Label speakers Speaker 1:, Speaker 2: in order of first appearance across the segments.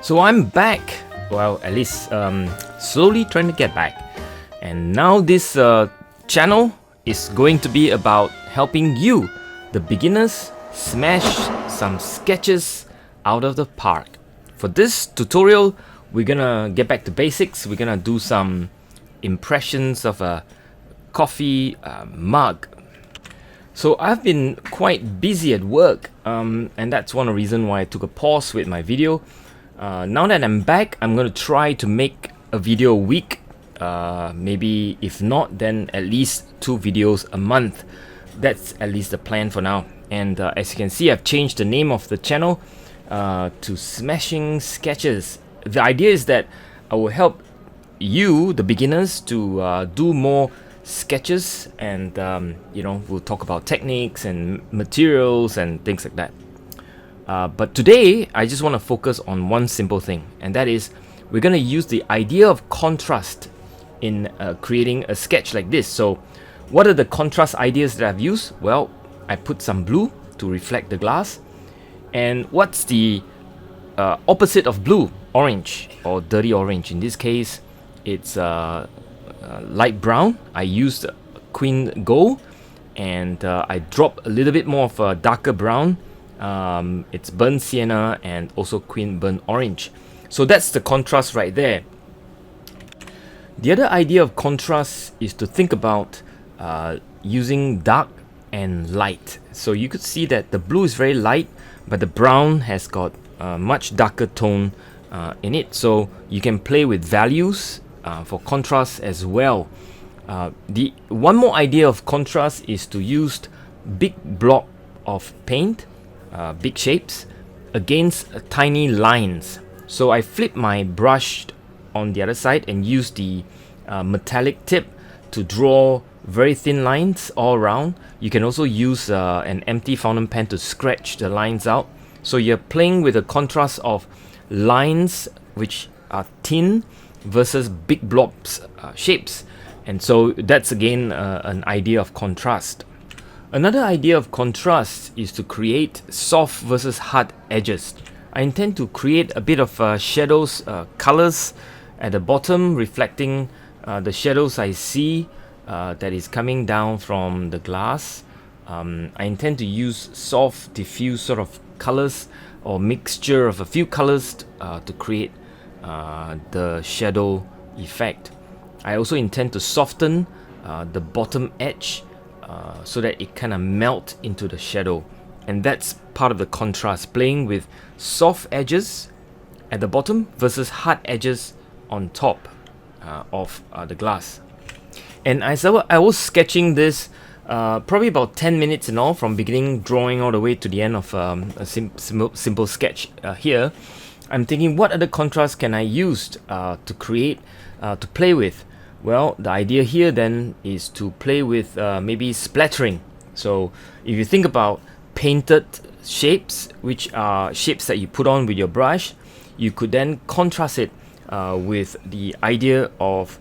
Speaker 1: So I'm back, well, at least slowly trying to get back. And now this channel is going to be about helping you, the beginners, smash some sketches out of the park. For this tutorial, we're gonna get back to basics. We're gonna do some impressions of a coffee mug. So I've been quite busy at work, and that's one of the reasons why I took a pause with my video. Now that I'm back, I'm going to try to make a video a week. Maybe if not, then at least 2 videos a month. That's at least the plan for now. And as you can see, I've changed the name of the channel to Smashing Sketches. The idea is that I will help you, the beginners, to do more sketches, and we'll talk about techniques and materials and things like that. But today I just want to focus on one simple thing, and that is we're going to use the idea of contrast in creating a sketch like this. So what are the contrast ideas that I've used? Well, I put some blue to reflect the glass. And what's the opposite of blue? Orange, or dirty orange. In this case, it's light brown. I used queen gold, and I dropped a little bit more of a darker brown. It's burnt sienna and also queen burnt orange. So that's the contrast right there. The other idea of contrast is to think about using dark and light. So you could see that the blue is very light, but the brown has got a much darker tone in it. So you can play with values for contrast as well. The one more idea of contrast is to use big block of paint, big shapes, against tiny lines. So I flip my brush on the other side and use the metallic tip to draw very thin lines all around. You can also use an empty fountain pen to scratch the lines out. So you're playing with the contrast of lines which are thin versus big blobs shapes. And so that's again an idea of contrast. Another idea of contrast is to create soft versus hard edges. I intend to create a bit of shadows, colors at the bottom, reflecting the shadows I see that is coming down from the glass. I intend to use soft, diffuse sort of colors or mixture of a few colors to create the shadow effect. I also intend to soften the bottom edge so that it kind of melt into the shadow, and that's part of the contrast, playing with soft edges at the bottom versus hard edges on top of the glass. And as I was sketching this, probably about 10 minutes in all, from beginning drawing all the way to the end of a simple sketch here, I'm thinking, what other contrast can I use to create, to play with? Well, the idea here then is to play with maybe splattering. So if you think about painted shapes, which are shapes that you put on with your brush, you could then contrast it with the idea of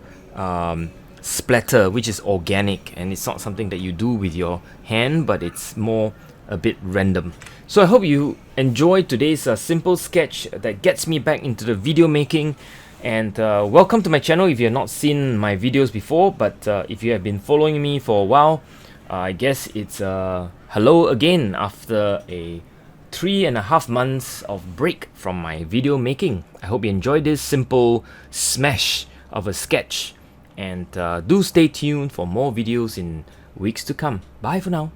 Speaker 1: splatter, which is organic, and it's not something that you do with your hand, but it's more a bit random. So I hope you enjoyed today's simple sketch that gets me back into the video making. And welcome to my channel if you have not seen my videos before, but if you have been following me for a while, I guess it's hello again after a 3.5 months of break from my video making. I hope you enjoyed this simple smash of a sketch, and do stay tuned for more videos in weeks to come. Bye for now.